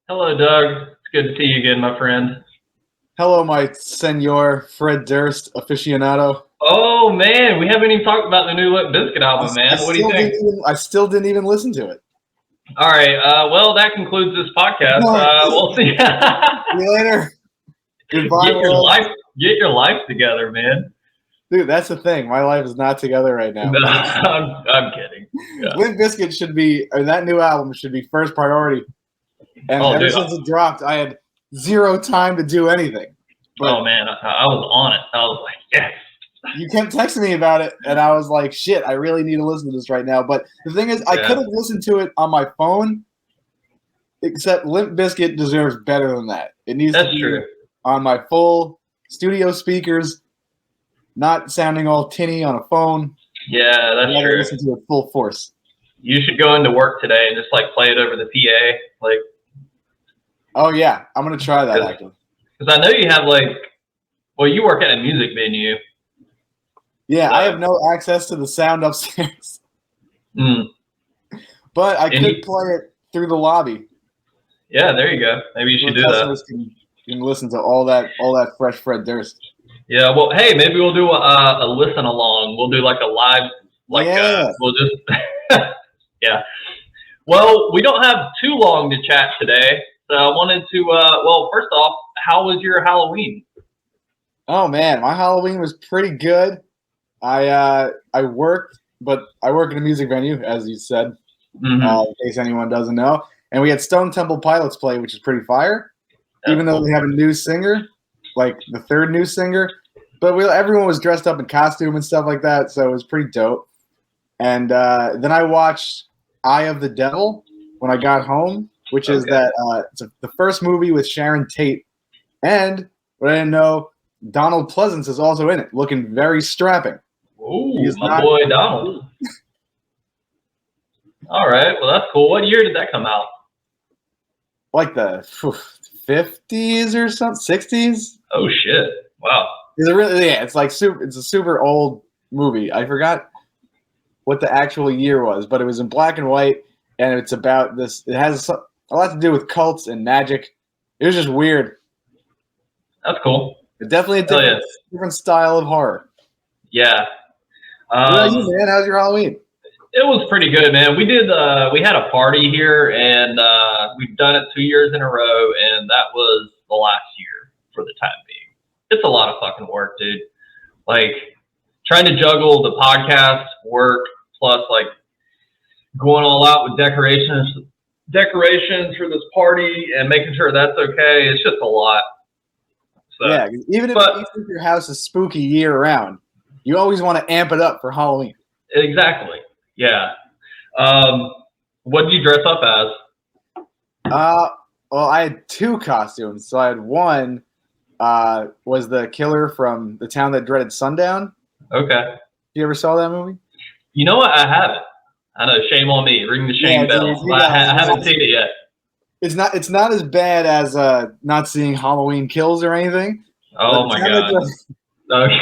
Hello, Doug. It's good to see you again, my friend. Hello, my Senor Fred Durst aficionado. Oh man, we haven't even talked about the new Limp Bizkit album, man. What do you think? I still didn't even listen to it. All right. Well, that concludes this podcast. We'll see. See you later. Goodbye. Get your life together, man. Dude, that's the thing. My life is not together right now. No, I'm kidding. Yeah. Limp Bizkit should be, or that new album should be first priority. And ever since it dropped, I had zero time to do anything. But man, I was on it. I was like, yes. You kept texting me about it, and I was like, shit, I really need to listen to this right now. But the thing is, I could have listened to it on my phone, except Limp Bizkit deserves better than that. It needs to be on my full studio speakers, not sounding all tinny on a phone. Yeah, that's true. Listen to it full force. You should go into work today and just like play it over the PA, like. Oh yeah, I'm gonna try that actually. Because I know you have you work at a music venue. Yeah, I have no access to the sound upstairs. But I could play it through the lobby. Yeah, there you go. Maybe you should do that. Can listen to all that fresh Fred Durst. Yeah, well, hey, maybe we'll do a listen along. We'll do like a live, we'll just, yeah. Well, we don't have too long to chat today. So I wanted to, first off, how was your Halloween? Oh man, my Halloween was pretty good. I worked, but I work in a music venue, as you said, in case anyone doesn't know. And we had Stone Temple Pilots play, which is pretty fire. Even though they have a new singer, like the third new singer, but everyone was dressed up in costume and stuff like that, so it was pretty dope. And then I watched Eye of the Devil when I got home, which is it's the first movie with Sharon Tate. And what I didn't know, Donald Pleasance is also in it, looking very strapping. Ooh, my boy Donald. All right, well that's cool. What year did that come out? Like the 50s or something, 60s. Oh shit! Wow. It's like it's a super old movie. I forgot what the actual year was, but it was in black and white, and it's about this. It has a lot to do with cults and magic. It was just weird. That's cool. It's definitely a different style of horror. Yeah. What about you, man? How's your Halloween? It was pretty good, man. We had a party here, and we've done it 2 years in a row, and that was the last year for the time being. It's a lot of fucking work, dude. Like, trying to juggle the podcast, work, plus, like, going all out with decorations for this party and making sure that's okay. It's just a lot. So, yeah, even if your house is spooky year-round, you always want to amp it up for Halloween. Exactly. Yeah. What did you dress up as? Well, I had two costumes. So I had one was the killer from The Town That Dreaded Sundown. Okay. You ever saw that movie? You know what? I haven't. I know. Shame on me. Ring the shame bell. I haven't seen it yet. It's not as bad as not seeing Halloween Kills or anything. Oh my god. Okay.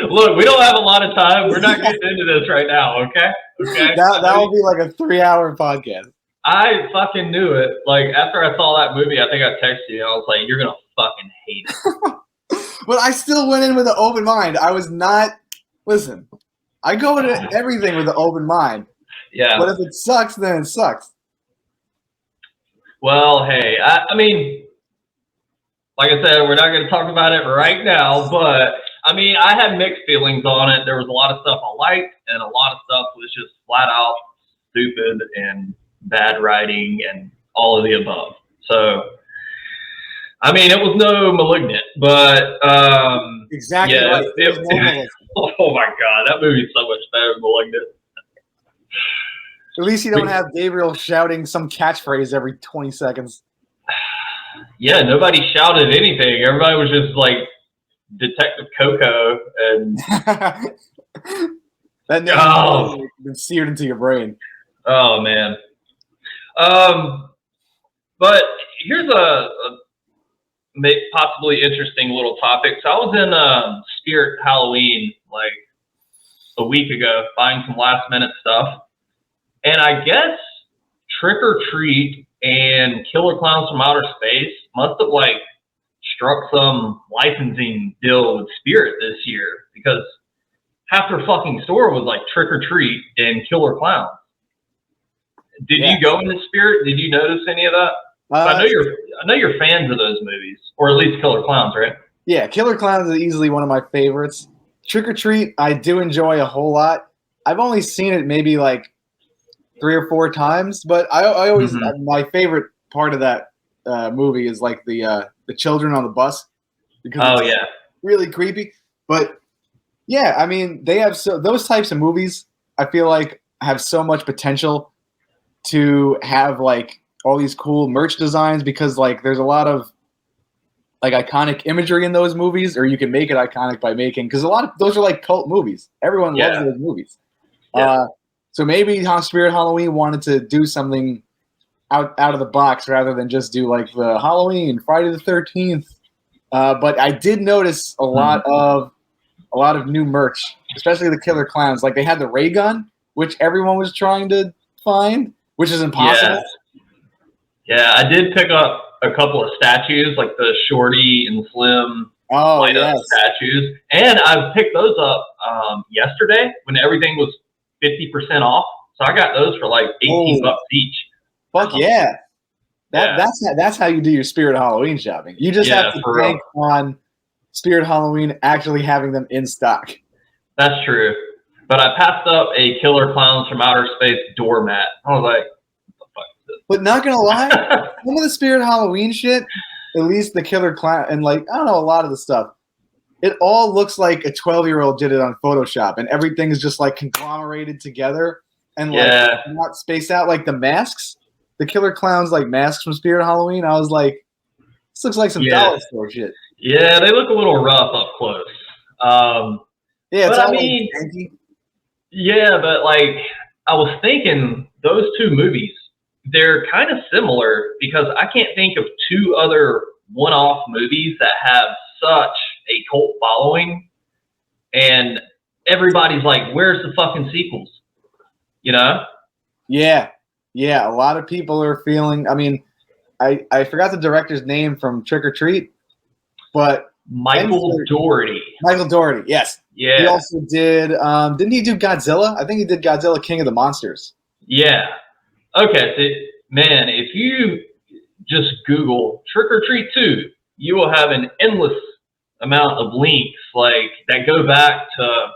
Look, we don't have a lot of time. We're not getting into this right now, okay? Okay. That will be like a 3-hour podcast. I fucking knew it. Like, after I saw that movie, I think I texted you. I was like, you're going to fucking hate it. But I still went in with an open mind. I was not... Listen, I go into everything with an open mind. Yeah. But if it sucks, then it sucks. Well, hey, I mean, like I said, we're not going to talk about it right now, but... I mean, I had mixed feelings on it. There was a lot of stuff I liked, and a lot of stuff was just flat out stupid and bad writing and all of the above. So, I mean, it was no Malignant, but exactly yeah, right. Oh my god, that movie's so much better than Malignant. At least you don't have Gabriel shouting some catchphrase every 20 seconds. Yeah, nobody shouted anything. Everybody was just like Detective Coco and that name has been seared into your brain. Oh man. But here's a possibly interesting little topic. So I was in Spirit Halloween like a week ago, buying some last minute stuff, and I guess Trick or Treat and Killer Klowns from Outer Space must have like struck some licensing deal with Spirit this year because half their fucking store was like Trick or Treat and Killer Klowns. Did you go into Spirit? Did you notice any of that? I know you're fans of those movies, or at least Killer Klowns, right? Yeah, Killer Klowns is easily one of my favorites. Trick or Treat, I do enjoy a whole lot. I've only seen it maybe like 3 or 4 times, but I always my favorite part of that movie is like the children on the bus because it's really creepy. But yeah, I mean they have those types of movies. I feel like have so much potential to have like all these cool merch designs because like there's a lot of like iconic imagery in those movies, or you can make it iconic by making because a lot of those are like cult movies. Everyone loves those movies. So maybe Spirit Halloween wanted to do something out of the box rather than just do like the Halloween, Friday the 13th. But I did notice a lot of new merch, especially the Killer Klowns. Like they had the ray gun, which everyone was trying to find, which is impossible. Yeah, I did pick up a couple of statues, like the Shorty and Slim statues. And I picked those up yesterday when everything was 50% off. So I got those for like $18 each. Fuck yeah. That's how you do your Spirit Halloween shopping. You just have to bank on Spirit Halloween actually having them in stock. That's true. But I passed up a Killer Klowns from Outer Space doormat. I was like, but not gonna lie, some of the Spirit Halloween shit, at least the Killer Clown, and like I don't know a lot of the stuff, it all looks like a 12-year-old did it on Photoshop, and everything is just like conglomerated together and like not spaced out. Like the masks, the Killer Klowns like masks from Spirit Halloween. I was like, this looks like some dollar store shit. Yeah, they look a little rough up close. It's all but like I was thinking, those two movies, they're kind of similar because I can't think of 2 other one-off movies that have such a cult following, and everybody's like, "Where's the fucking sequels?" You know? Yeah. A lot of people are feeling. I mean, I forgot the director's name from Trick or Treat, but Michael Dougherty. Michael Dougherty, yes. Yeah. He also did. Didn't he do Godzilla? I think he did Godzilla, King of the Monsters. Yeah. Okay, so, man, if you just Google Trick or Treat 2, you will have an endless amount of links like that go back to.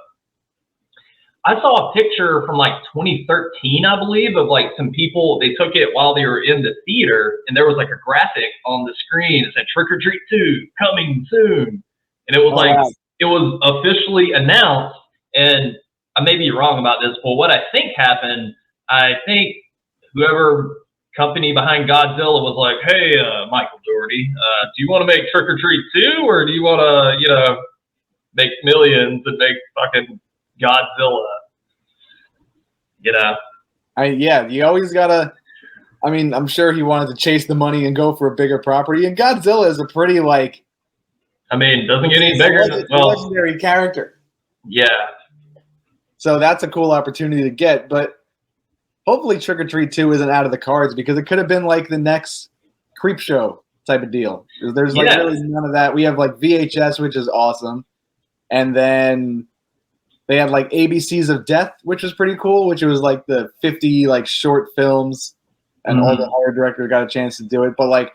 I saw a picture from like 2013, I believe, of like some people. They took it while they were in the theater, and there was like a graphic on the screen that said "Trick or Treat 2 coming soon," and it was it was officially announced. And I may be wrong about this, but what I think happened, I think whoever company behind Godzilla was like, "Hey, Michael Dougherty, do you want to make Trick or Treat 2, or do you want to, make millions and make fucking Godzilla?" You always gotta. I mean, I'm sure he wanted to chase the money and go for a bigger property. And Godzilla is a pretty like. I mean, doesn't get any bigger. It's a legendary character. Yeah. So that's a cool opportunity to get, but hopefully Trick or Treat 2 isn't out of the cards because it could have been like the next Creep Show type of deal. There's like really none of that. We have like VHS, which is awesome, and then they had like ABCs of Death, which was pretty cool, which was like the 50 like short films, and all the horror directors got a chance to do it. But like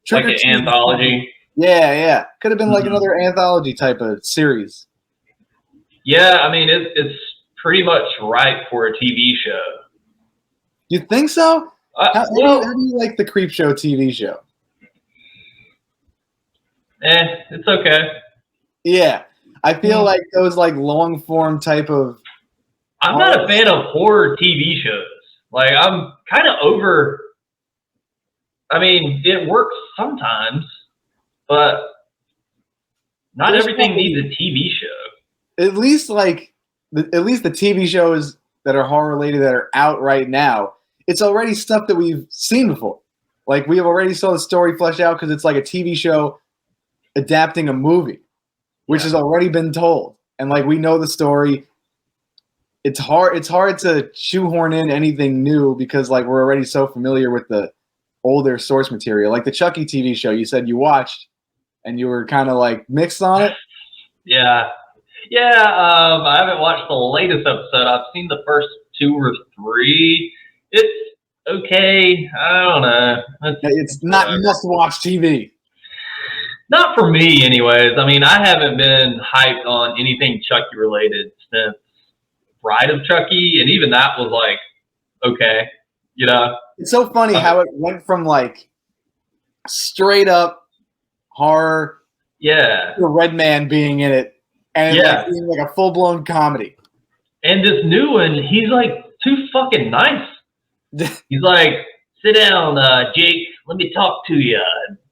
Trick or Treat, anthology. Yeah. Could have been like another anthology type of series. Yeah, I mean it's pretty much ripe for a TV show. You think so? How do you like the Creep Show TV show? It's okay. Yeah. I feel like those like long form type of. I'm not a fan of horror TV shows. Like I'm kind of over. I mean, it works sometimes, but not everything needs a TV show. At least the TV shows that are horror related that are out right now, it's already stuff that we've seen before. Like we have already saw the story fleshed out because it's like a TV show adapting a movie, which has already been told. And like we know the story. it's hard to shoehorn in anything new because like we're already so familiar with the older source material. Like the Chucky TV show you said you watched and you were kind of like mixed on it. Yeah. I haven't watched the latest episode. I've seen the first 2 or 3. It's okay. I don't know. It's not must-watch TV. Not for me, anyways. I mean, I haven't been hyped on anything Chucky related since Bride of Chucky, and even that was like, okay, you know. It's so funny how it went from like straight up horror, the Red Man being in it, and like being like a full blown comedy. And this new one, he's like too fucking nice. He's like, sit down, Jake. Let me talk to you.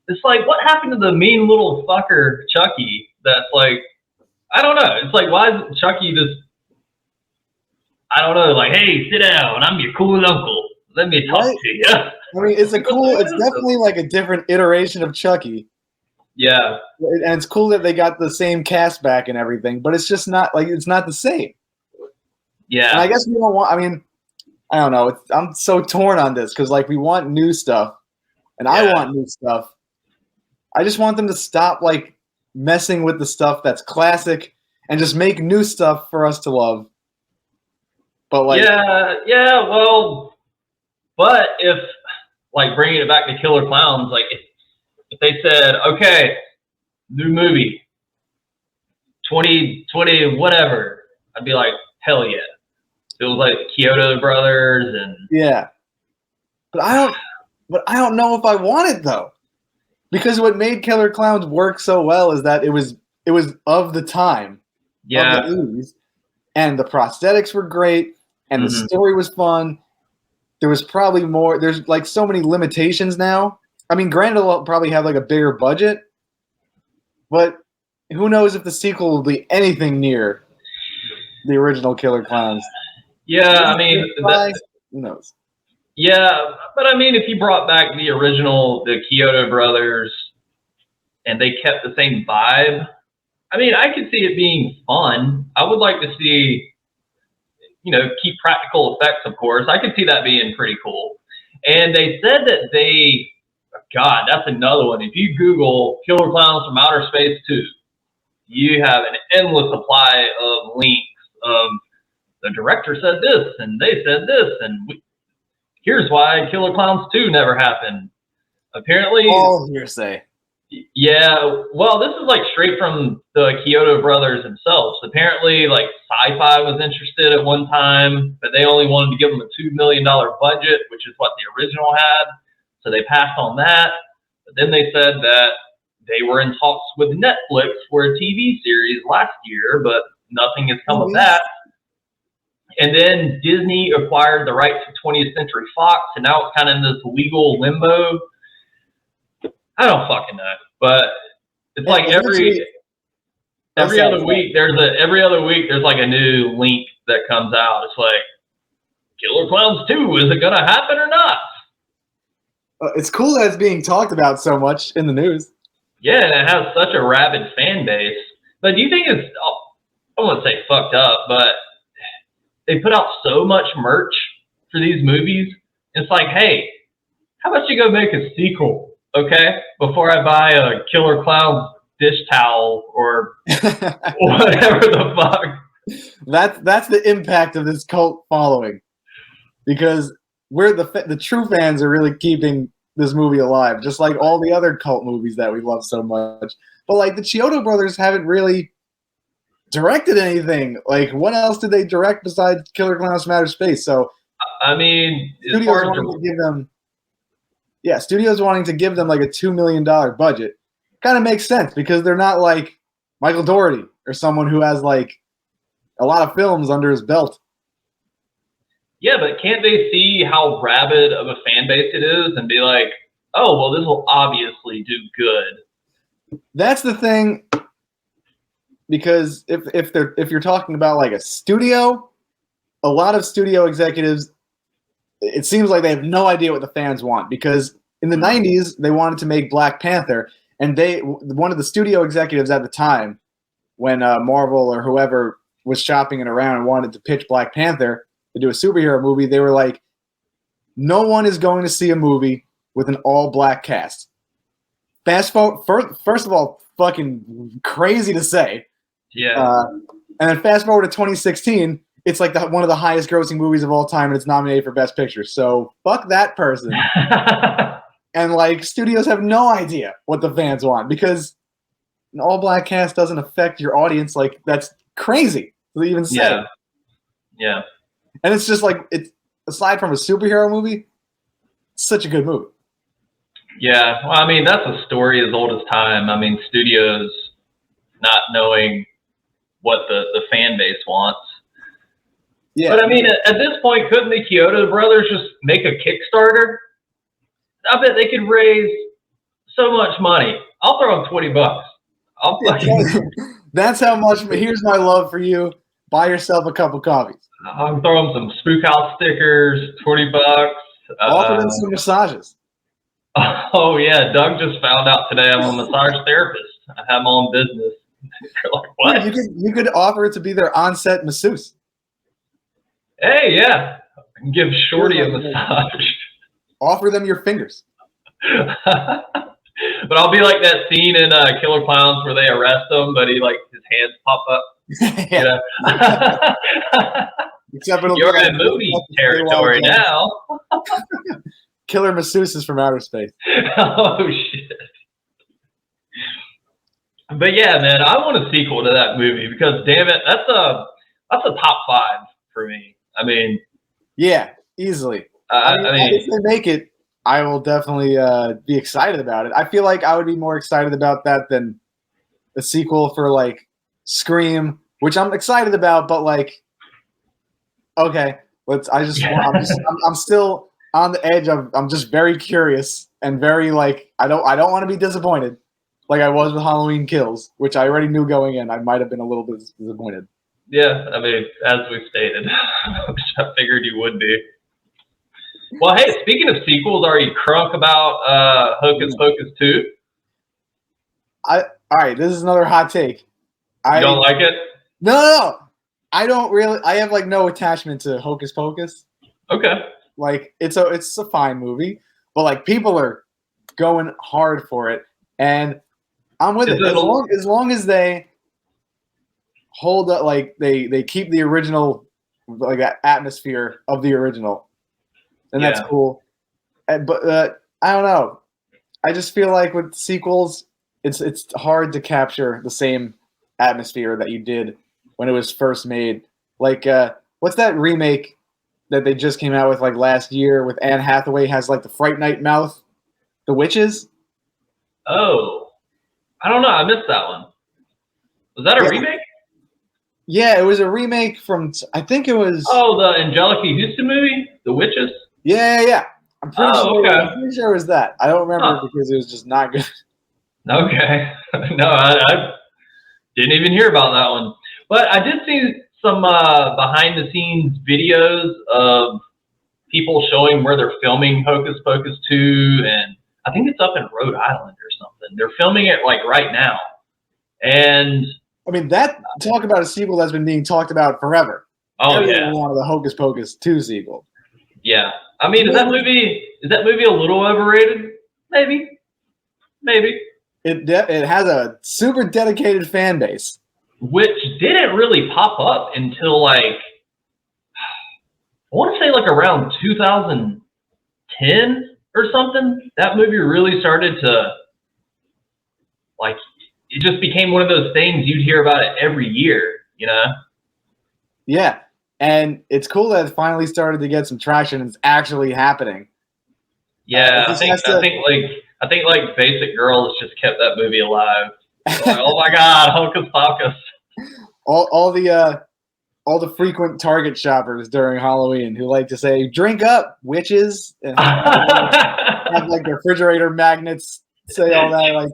It's like, what happened to the mean little fucker Chucky? That's like, I don't know. It's like, why is Chucky just? I don't know, like, hey, sit down. I'm your cool uncle. Let me talk to you. I mean, it's definitely like a different iteration of Chucky. Yeah. And it's cool that they got the same cast back and everything, but it's just not, like, it's not the same. Yeah. And I guess we don't want, I mean, I don't know. I'm so torn on this because, like, we want new stuff, and I want new stuff. I just want them to stop, like, messing with the stuff that's classic and just make new stuff for us to love. But like, well, but if like bringing it back to Killer Klowns, like if they said, okay, new movie, 2020 whatever, I'd be like, hell yeah. It was like Kyoto Brothers and but I don't know if I want it though, because what made Killer Klowns work so well is that it was of the time, of the 80s, and the prosthetics were great. And the story was fun. There was probably more. There's like so many limitations now. I mean, granted, they'll probably have like a bigger budget, but who knows if the sequel will be anything near the original Killer Klowns? Yeah, I mean, who knows? Yeah, but I mean, if you brought back the original, the Kyoto Brothers, and they kept the same vibe, I mean, I could see it being fun. I would like to see. Keep practical effects, of course. I could see that being pretty cool. And they said that God, that's another one. If you Google Killer Klowns from Outer Space 2, you have an endless supply of links of the director said this, and they said this, and here's why Killer Klowns 2 never happened. Apparently, all hearsay. Yeah, well, this is like straight from the Kyoto Brothers themselves. Apparently, like Sci-Fi was interested at one time, but they only wanted to give them a $2 million budget, which is what the original had. So they passed on that. But then they said that they were in talks with Netflix for a TV series last year, but nothing has come of that. And then Disney acquired the rights to 20th Century Fox, and now it's kind of in this legal limbo. I don't fucking know, but it's like every other week there's like a new link that comes out. It's like Killer Klowns 2, is it gonna happen or not? It's cool that it's being talked about so much in the news. Yeah, and it has such a rabid fan base. But do you think it's, I won't say fucked up, but they put out so much merch for these movies. It's like, hey, how about you go make a sequel? Okay, before I buy a Killer Klowns dish towel or whatever the fuck. That's the impact of this cult following, because we're the true fans are really keeping this movie alive, just like all the other cult movies that we love so much. But like the Chiodo brothers haven't really directed anything. Like, what else did they direct besides Killer Klowns from Outer Space? So I mean, studios wanting to give them like a $2 million budget kind of makes sense, because they're not like Michael Dougherty or someone who has like a lot of films under his belt. Yeah, but can't they see how rabid of a fan base it is and be like, oh, well, this will obviously do good? That's the thing, because if you're talking about like a studio, a lot of studio executives, it seems like they have no idea what the fans want, because in the 90s, they wanted to make Black Panther, and one of the studio executives at the time, when Marvel or whoever was shopping it around and wanted to pitch Black Panther to do a superhero movie, they were like, no one is going to see a movie with an all-black cast. Fast forward, first of all, fucking crazy to say. Yeah. And then fast forward to 2016, it's like one of the highest grossing movies of all time, and it's nominated for Best Picture. So fuck that person. And like studios have no idea what the fans want because an all-black cast doesn't affect your audience. Like that's crazy to even say. Yeah. Yeah. And it's just like it's aside from a superhero movie, it's such a good movie. Yeah, well, I mean, that's a story as old as time. I mean, studios not knowing what the fan base wants. Yeah. But I mean, at this point, couldn't the Kyoto brothers just make a Kickstarter? I bet they could raise so much money. I'll throw them $20. That's how much. Here's my love for you. Buy yourself a cup of coffee. I'm throwing some Spook House stickers, $20. Offer them some massages. Oh yeah, Doug just found out today I'm a massage therapist. I have my own business. They're like, what? Yeah, you could offer to be their on-set masseuse. Hey, yeah, I can give Shorty a massage. Offer them your fingers. But I'll be like that scene in Killer Klowns where they arrest him, but his hands pop up. Yeah. Except you're in movie territory now. Killer masseuses from outer space. Oh shit! But yeah, man, I want a sequel to that movie because damn it, that's a top 5 for me. I mean, yeah, easily. I mean, if they make it, I will definitely be excited about it. I feel like I would be more excited about that than a sequel for like Scream, which I'm excited about, but like, okay, I'm still on the edge of. I'm just very curious and very like I don't want to be disappointed, like I was with Halloween Kills, which I already knew going in. I might have been a little bit disappointed. Yeah, I mean, as we stated, which I figured you would be. Well, hey, speaking of sequels, are you crunk about Hocus Pocus 2? All right, this is another hot take. You don't like it? No. I don't really. I have like no attachment to Hocus Pocus. Okay. Like it's a fine movie, but like people are going hard for it, and I'm with it. As long as they hold up, like they keep the original like that atmosphere of the original, and that's cool. But I don't know. I just feel like with sequels, it's hard to capture the same atmosphere that you did when it was first made. Like what's that remake that they just came out with like last year with Anne Hathaway has like the Fright Night mouth, The Witches? Oh, I don't know. I missed that one. Was that a remake? Yeah, it was a remake from, I think it was. Oh, the Angelica Houston movie, The Witches? Yeah. I'm pretty sure it was that. I don't remember because it was just not good. Okay. No, I didn't even hear about that one. But I did see some behind-the-scenes videos of people showing where they're filming Hocus Pocus 2, and I think it's up in Rhode Island or something. They're filming it like right now. And I mean, that talk about a sequel that's been being talked about forever. Oh, yeah. One of the Hocus Pocus 2 sequel. Yeah. I mean, is that movie a little overrated? Maybe. It has a super dedicated fan base. Which didn't really pop up until like, I want to say like around 2010 or something. That movie really started to, like, it just became one of those things you'd hear about it every year, you know? Yeah. And it's cool that it finally started to get some traction. It's actually happening. Yeah, I think Basic Girls just kept that movie alive. Like, oh my God, Hocus Pocus. All the frequent Target shoppers during Halloween who like to say, drink up, witches, and have like the refrigerator magnets say all that, like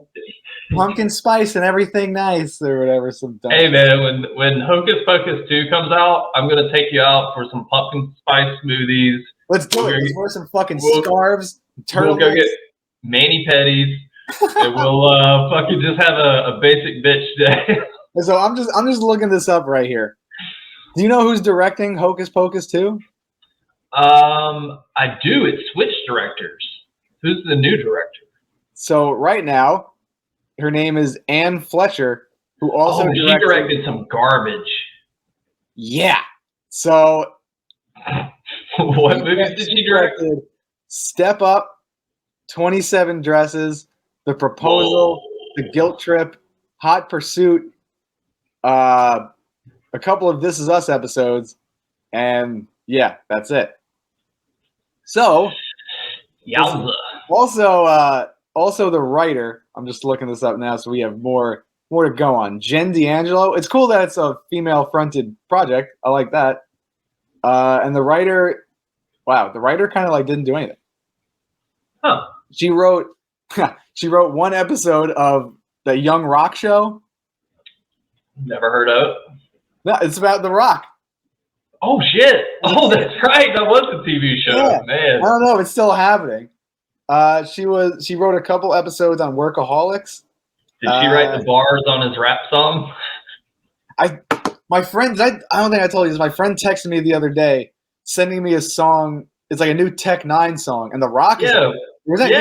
pumpkin spice and everything nice or whatever. Hey man, when Hocus Pocus 2 comes out, I'm going to take you out for some pumpkin spice smoothies. Let's do it. Let's wear some fucking scarves, turtlenecks. We'll go get mani-pedis, and we'll fucking just have a basic bitch day. So I'm just looking this up right here. Do you know who's directing Hocus Pocus 2? I do. It switched directors. Who's the new director? So right now, her name is Anne Fletcher, who also she directed some garbage. Yeah. So what movies did she direct? Step Up, 27 Dresses, The Proposal, The Guilt Trip, Hot Pursuit, a couple of This Is Us episodes, and yeah, that's it. So, Yowza. Also the writer. I'm just looking this up now, so we have more to go on. Jen D'Angelo. It's cool that it's a female-fronted project. I like that. And the writer, the writer kind of like didn't do anything. Huh. She wrote one episode of the Young Rock show. Never heard of. No, it's about The Rock. Oh shit! Oh, that's right. That was a TV show. Yeah. Man. I don't know if it's still happening. She wrote a couple episodes on Workaholics. Did she write the bars on his rap song? My friend, I don't think I told you this. My friend texted me the other day, sending me a song. It's like a new Tech Nine song, and The Rock. We talked about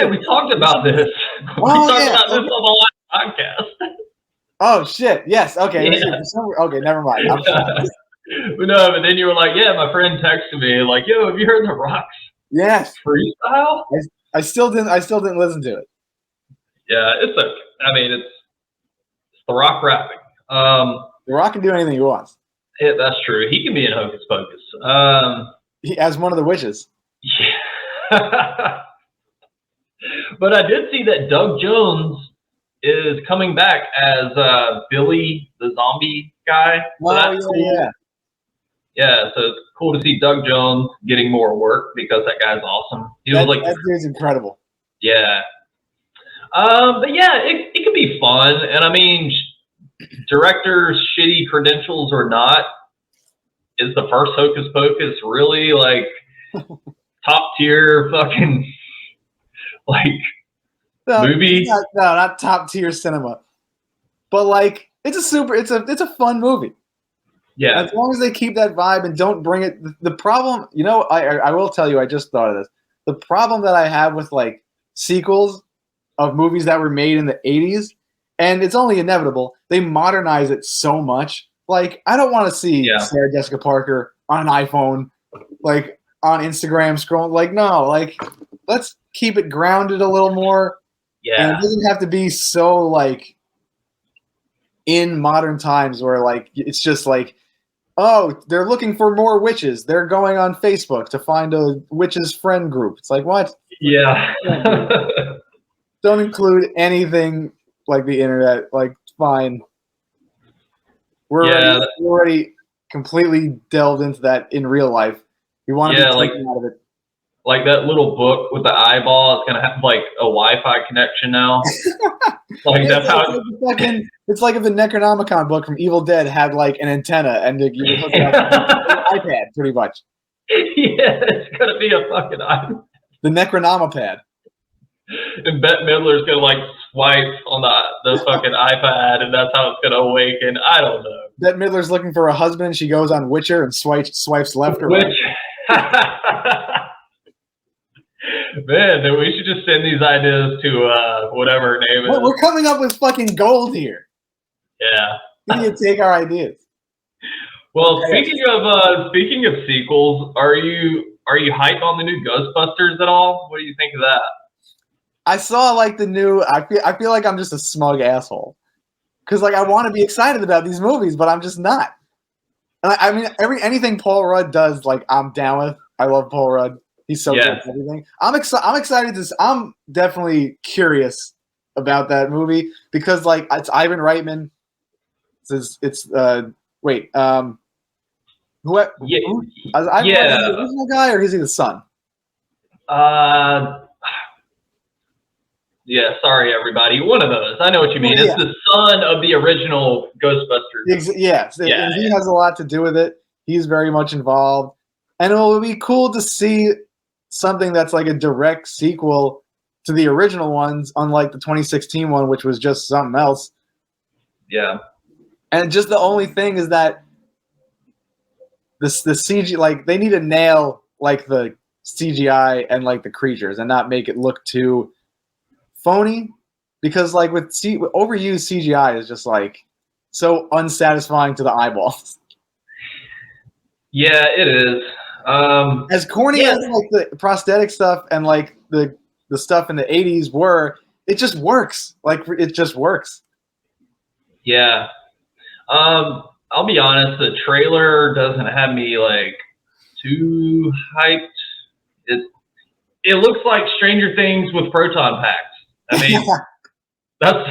this. We talked about this on the last podcast. Oh shit! Yes. Okay. Yeah. Okay. Never mind. I'm sorry. No, but then you were like, "Yeah, my friend texted me like, yo, have you heard The Rock's freestyle?" I still didn't listen to it. Yeah, it's okay. I mean, it's The Rock rapping. The Rock can do anything he wants. Yeah, that's true. He can be in Hocus Pocus. He as one of the witches. Yeah. But I did see that Doug Jones is coming back as Billy the zombie guy. So that's cool. Yeah. Yeah, so it's cool to see Doug Jones getting more work because that guy's awesome. That dude's incredible. Yeah. But yeah, it could be fun. And I mean, director's shitty credentials or not, is the first Hocus Pocus really like top tier fucking like movie? Not top tier cinema. But like it's a fun movie. Yeah. As long as they keep that vibe and don't bring it. The problem, I will tell you, I just thought of this. The problem that I have with like sequels of movies that were made in the 80s, and it's only inevitable, they modernize it so much. Like, I don't want to see Sarah Jessica Parker on an iPhone, like on Instagram scrolling. Like, no, like let's keep it grounded a little more. Yeah. And it doesn't have to be so like in modern times where like it's just like, oh, they're looking for more witches. They're going on Facebook to find a witches friend group. It's like, what? Yeah. Don't include anything like the internet. Like, fine. We're already completely delved into that in real life. We want to be taken out of it. Like that little book with the eyeball, it's gonna have like a Wi-Fi connection now. Like that's how it's like if the Necronomicon book from Evil Dead had like an antenna and you would hook it up to an iPad, pretty much. Yeah, it's gonna be a fucking iPad. The Necronomipad. And Bette Midler's gonna like swipe on the fucking iPad, and that's how it's gonna awaken. I don't know. Bette Midler's looking for a husband. She goes on Witcher and swipes left or right. Man, then we should just send these ideas to whatever her name is. We're coming up with fucking gold here. Yeah. We need to take our ideas. Well, speaking of sequels, are you hyped on the new Ghostbusters at all? What do you think of that? I saw like the new. I feel like I'm just a smug asshole because like I want to be excited about these movies, but I'm just not. And I mean, anything Paul Rudd does, like I'm down with. I love Paul Rudd. He's so good at everything. I'm excited to. I'm definitely curious about that movie because like it's Ivan Reitman. It's wait. Who? Is Ivan Reitman the original guy or is he the son? Yeah, sorry everybody. One of those. I know what you mean. It's the son of the original Ghostbusters. And he has a lot to do with it. He's very much involved. And it will be cool to see something that's like a direct sequel to the original ones, unlike the 2016 one, which was just something else. Yeah. And just the only thing is that the CG, like they need to nail like the CGI and like the creatures and not make it look too phony, because like with overused CGI is just like so unsatisfying to the eyeballs. Yeah, it is. As corny as like the prosthetic stuff and like the stuff in the 80s were, it just works. Like it just works. Yeah. I'll be honest, the trailer doesn't have me like too hyped. It looks like Stranger Things with proton packs. I mean, that's,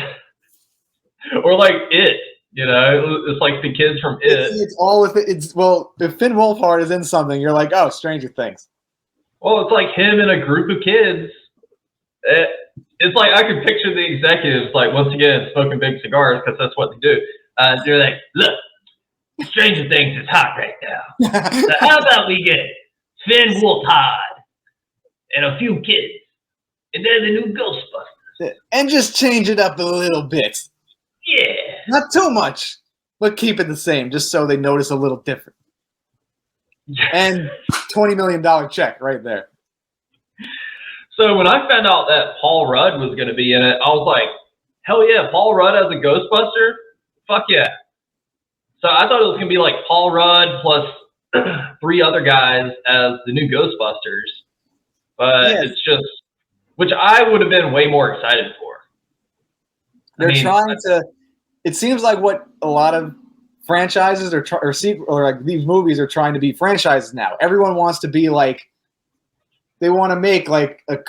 or like It. You know, it's like the kids from It. It's all if it's well, if Finn Wolfhard is in something, you're like, oh, Stranger Things. Well, it's like him and a group of kids. It's like I could picture the executives, like once again, smoking big cigars because that's what they do. They're like, look, Stranger Things is hot right now. So how about we get Finn Wolfhard and a few kids, and they're the new Ghostbusters, and just change it up a little bit. Yeah. Not too much, but keep it the same, just so they notice a little different. And $20 million check right there. So when I found out that Paul Rudd was going to be in it, I was like, hell yeah, Paul Rudd as a Ghostbuster? Fuck yeah. So I thought it was going to be like Paul Rudd plus 3 other guys as the new Ghostbusters. But it's just, which I would have been way more excited for. They're trying to. It seems like what a lot of franchises or like these movies are trying to be franchises now. Everyone wants to be like, they want to make like a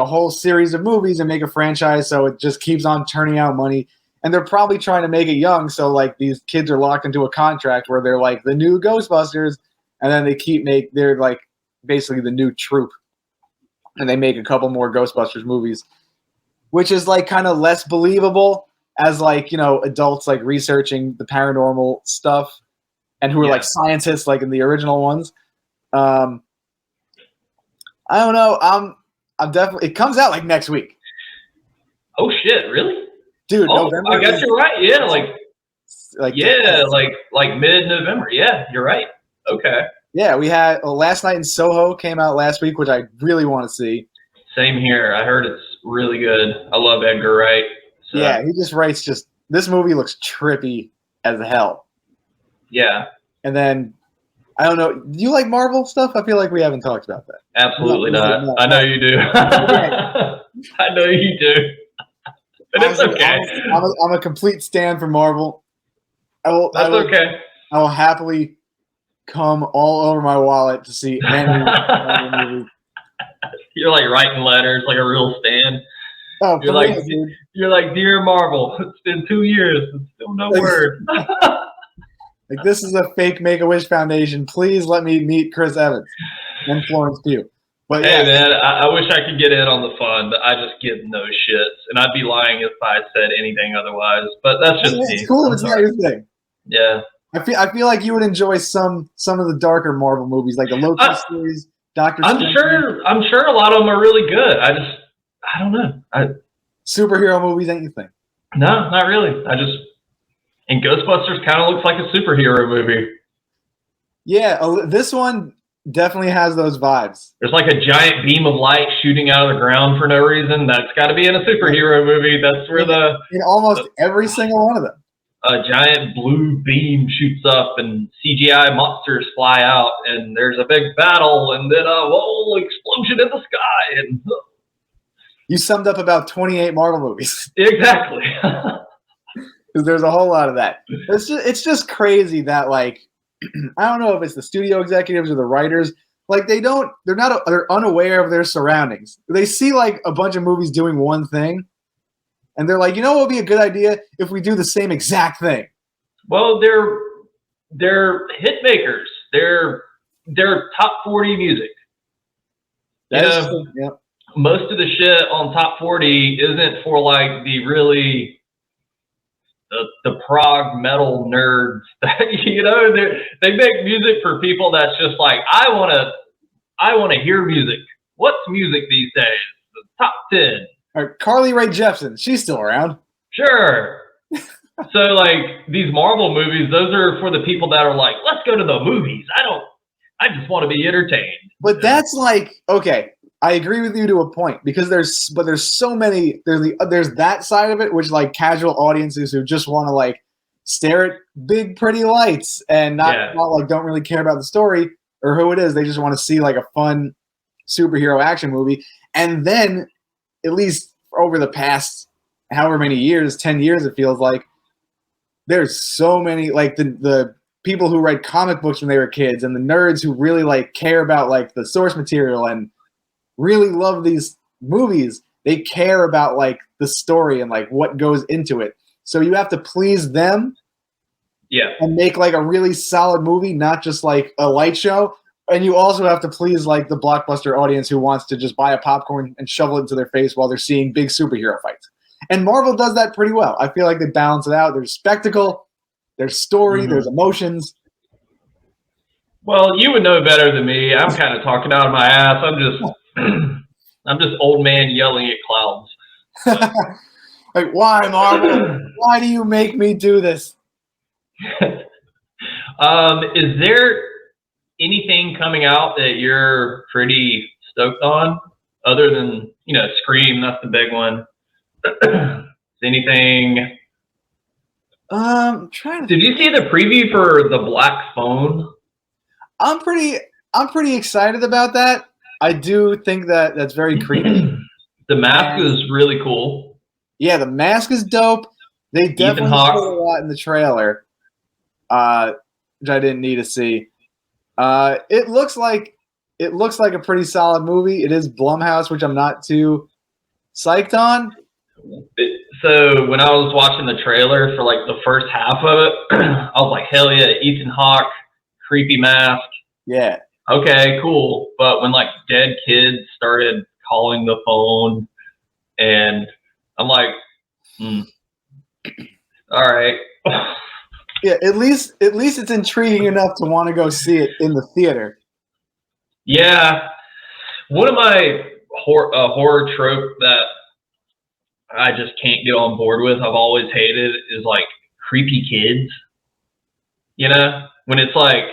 whole series of movies and make a franchise, so it just keeps on turning out money. And they're probably trying to make it young, so like these kids are locked into a contract where they're like the new Ghostbusters, and then they're like basically the new troupe, and they make a couple more Ghostbusters movies, which is like kind of less believable as like, you know, adults like researching the paranormal stuff and who are like scientists like in the original ones. I don't know. I'm definitely, it comes out like next week. Oh shit, really? Dude, November. I guess you're right. Yeah, like mid-November. Yeah, you're right. Okay. Yeah, we had Last Night in Soho came out last week, which I really want to see. Same here. I heard it's really good. I love Edgar Wright. So. Yeah, he just writes this movie looks trippy as hell. Yeah. And then, I don't know, do you like Marvel stuff? I feel like we haven't talked about that. Absolutely not. I know you do. I know you do. But it's okay. I'm a complete stan for Marvel. That's okay. I will happily come all over my wallet to see any Marvel movie. You're like writing letters like a real stan. Oh, you're like, dear Marvel, it's been 2 years, and still no word. Like, this is a fake Make-A-Wish Foundation. Please let me meet Chris Evans and Florence Pugh. But hey, man, I wish I could get in on the fun, but I just give no shits, and I'd be lying if I said anything otherwise. But that's just me. It's cool if it's not your thing. Yeah. I feel like you would enjoy some of the darker Marvel movies, like the Loki series, Doctor Strange. I'm sure a lot of them are really good. I don't know. Superhero movies ain't your thing. No, not really. And Ghostbusters kind of looks like a superhero movie. Yeah, this one definitely has those vibes. There's like a giant beam of light shooting out of the ground for no reason. That's got to be in a superhero movie. That's where in almost every single one of them. A giant blue beam shoots up and CGI monsters fly out and there's a big battle and then a whole explosion in the sky. And you summed up about 28 Marvel movies. Exactly. Because there's a whole lot of that. It's just crazy that, like, I don't know if it's the studio executives or the writers, like they're unaware of their surroundings. They see like a bunch of movies doing one thing, and they're like, you know what would be a good idea if we do the same exact thing? Well, they're hit makers. They're top 40 music. Most of the shit on top 40 isn't for like the really the prog metal nerds. You know, they make music for people that's just like, I want to hear music. What's music these days? The top 10. All right, Carly Rae Jepsen, she's still around. Sure. So like these Marvel movies, those are for the people that are like, let's go to the movies. I just want to be entertained. But that's like, okay, I agree with you to a point because there's so many. There's that side of it, which like casual audiences who just want to like stare at big pretty lights and not like don't really care about the story or who it is. They just want to see like a fun superhero action movie. And then at least over the past however many years, 10 years, it feels like there's so many like the people who read comic books when they were kids and the nerds who really like care about like the source material and really love these movies. They care about like the story and like what goes into it. So you have to please them. Yeah. And make like a really solid movie, not just like a light show. And you also have to please like the blockbuster audience who wants to just buy a popcorn and shovel it into their face while they're seeing big superhero fights. And Marvel does that pretty well. I feel like they balance it out. There's spectacle, there's story, there's emotions. Well, you would know better than me. I'm kind of talking out of my ass. I'm just old man yelling at clouds. Like, why, Marvel? Why do you make me do this? Is there anything coming out that you're pretty stoked on, other than Scream? That's the big one. Is anything? I'm trying to. Did you see the preview for The Black Phone? I'm pretty excited about that. I do think that's very creepy. The mask is really cool. Yeah, the mask is dope. They definitely showed a lot in the trailer, which I didn't need to see. It looks like a pretty solid movie. It is Blumhouse, which I'm not too psyched on. So when I was watching the trailer for like the first half of it, I was like, hell yeah, Ethan Hawke, creepy mask. Yeah. Okay, cool. But when like dead kids started calling the phone, and I'm like, all right. Yeah, at least it's intriguing enough to want to go see it in the theater. Yeah. One of my horror trope that I just can't get on board with, I've always hated, is like creepy kids. When it's like,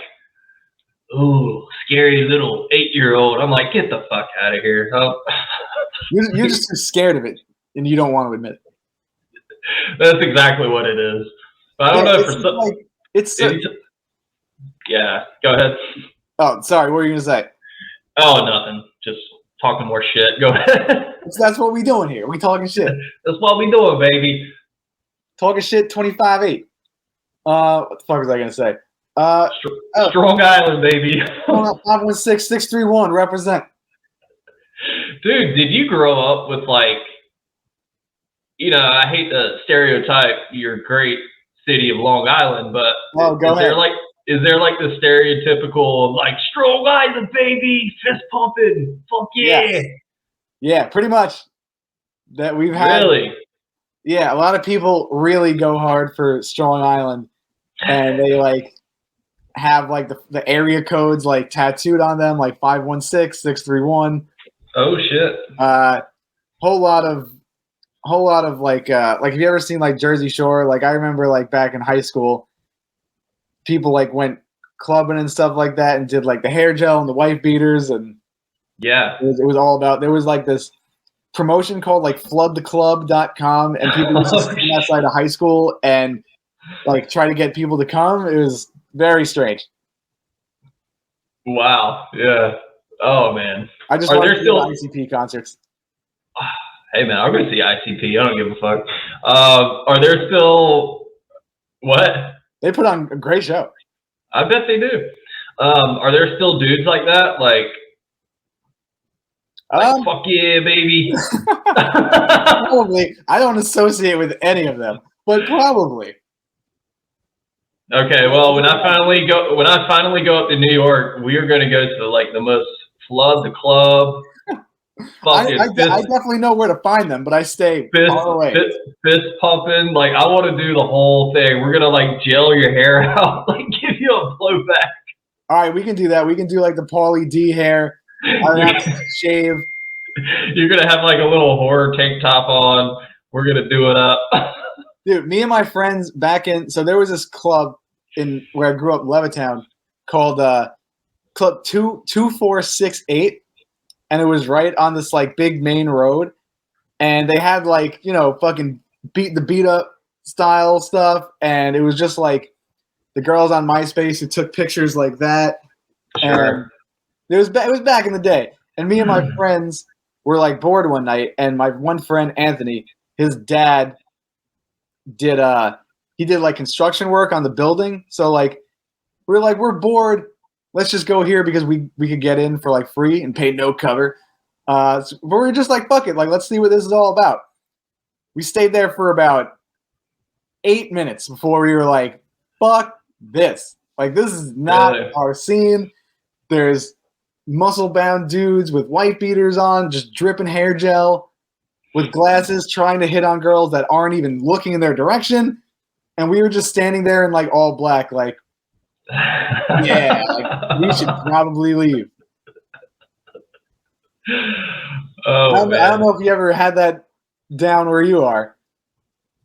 ooh, scary little 8-year-old. I'm like, get the fuck out of here. Oh. You're just too scared of it, and you don't want to admit it. That's exactly what it is. But I don't know for some. Like, yeah, go ahead. Oh, sorry. What were you gonna say? Oh, nothing. Just talking more shit. Go ahead. That's what we doing here. We talking shit. That's what we doing, baby. Talking shit. 25-8. What the fuck was I gonna say? Strong Island, baby. 516-631. Represent. Dude, did you grow up with like? I hate to stereotype your great city of Long Island, but is there like the stereotypical like Strong Island, baby, fist pumping, fuck yeah? Yes. Yeah, pretty much. That we've had. Really? Yeah, a lot of people really go hard for Strong Island, and they like have like the area codes like tattooed on them, like 516-631. Oh shit. Whole lot of like have you ever seen like Jersey Shore? Like I remember like back in high school, people like went clubbing and stuff like that and did like the hair gel and the wife beaters, and yeah, it was all about. There was like this promotion called like floodtheclub.com, and people used to stand outside of high school and like try to get people to come. It was very strange. Wow. Yeah. Oh man. I just want to see ICP concerts. Hey man, I'm gonna see ICP. I don't give a fuck. Are there still what? They put on a great show. I bet they do. Are there still dudes like that? Like fuck yeah, baby. Probably. I don't associate with any of them, but probably. Okay, well, when I finally go up to New York, we are gonna go to the most flood the club. I definitely know where to find them, but I stay far away. Fist pumping, like I want to do the whole thing. We're gonna like gel your hair out, like give you a blowback. All right, we can do that. We can do like the Pauly D hair. I have to shave. You're gonna have like a little horror tank top on. We're gonna do it up. Dude, me and my friends so there was this club in where I grew up, Levittown, called Club 2468, and it was right on this like big main road, and they had like, fucking beat up style stuff, and it was just like the girls on MySpace who took pictures like that. Sure. And it was back in the day, and me and my friends were like bored one night, and my one friend Anthony, his dad did like construction work on the building, so like we're bored, let's just go here because we could get in for like free and pay no cover. So we're just like, fuck it, like let's see what this is all about. We stayed there for about 8 minutes before we were like, fuck this, like this is not our scene. There's muscle-bound dudes with white beaters on, just dripping hair gel, with glasses, trying to hit on girls that aren't even looking in their direction. And we were just standing there in like all black, like, yeah, like, we should probably leave. I don't know if you ever had that down where you are.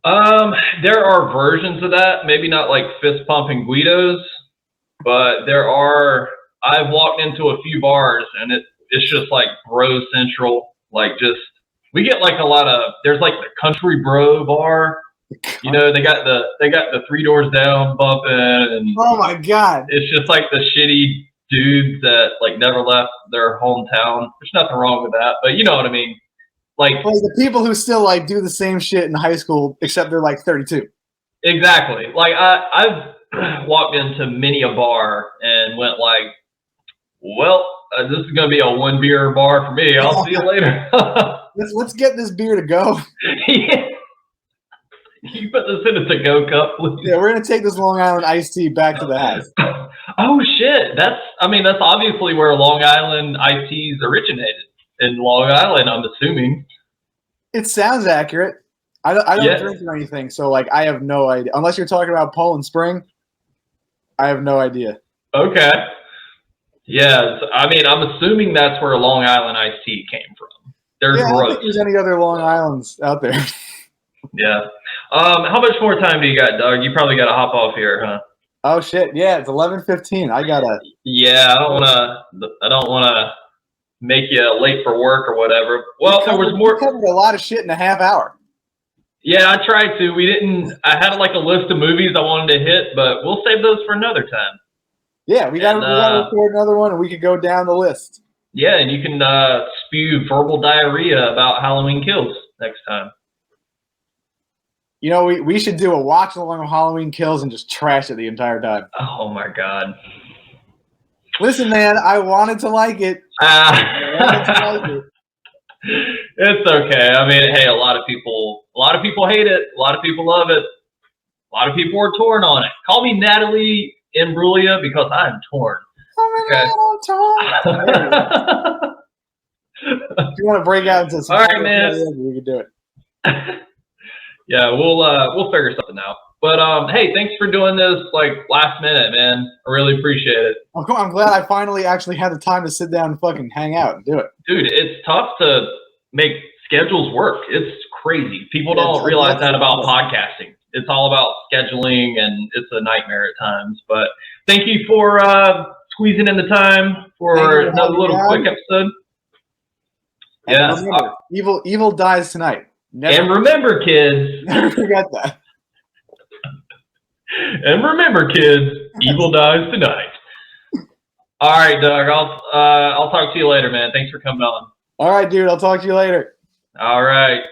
There are versions of that, maybe not like fist pumping Guidos, but I've walked into a few bars and it's just like bro central, like just, we get like there's like the country bro bar, they got the 3 doors down bumping, and oh my God, it's just like the shitty dudes that like never left their hometown. There's nothing wrong with that, but you know what I mean? Like the people who still like do the same shit in high school, except they're like 32. Exactly. Like I've walked into many a bar and went like, well, this is going to be a 1 beer bar for me. I'll see you later. Let's get this beer to go. Yeah. You put this in a to-go cup, please. Yeah, we're going to take this Long Island iced tea back to the house. Oh, shit. That's obviously where Long Island iced teas originated. In Long Island, I'm assuming. It sounds accurate. I don't drink or anything, so like I have no idea. Unless you're talking about Poland Spring, I have no idea. Okay. Yeah, I'm assuming that's where Long Island iced tea came from. I don't think there's any other Long Islands out there. Yeah. How much more time do you got, Doug? You probably got to hop off here, huh? Oh shit! Yeah, it's 11:15. I gotta. Yeah, I don't wanna make you late for work or whatever. Well, there was more. We covered a lot of shit in a half hour. Yeah, I tried to. I had like a list of movies I wanted to hit, but we'll save those for another time. Yeah, we got to record another one, and we could go down the list. Yeah, and you can spew verbal diarrhea about Halloween Kills next time. We should do a watch along of Halloween Kills and just trash it the entire time. Oh my God! Listen, man, I wanted to like it. It's okay. Hey, a lot of people hate it. A lot of people love it. A lot of people are torn on it. Call me Natalie Imbruglia because I'm torn. Okay. If you want to break out into some, all right, man, we can do it. Yeah, we'll figure something out. But hey, thanks for doing this like last minute, man. I really appreciate it. I'm glad I finally actually had the time to sit down and fucking hang out and do it. Dude, it's tough to make schedules work. It's crazy. People don't realize that about podcasting. It's all about scheduling, and it's a nightmare at times. But thank you for squeezing in the time for another little quick episode. And remember, evil dies tonight. And remember, kids. Never forget that. And remember, kids, evil dies tonight. All right, Doug. I'll talk to you later, man. Thanks for coming on. All right, dude. I'll talk to you later. All right.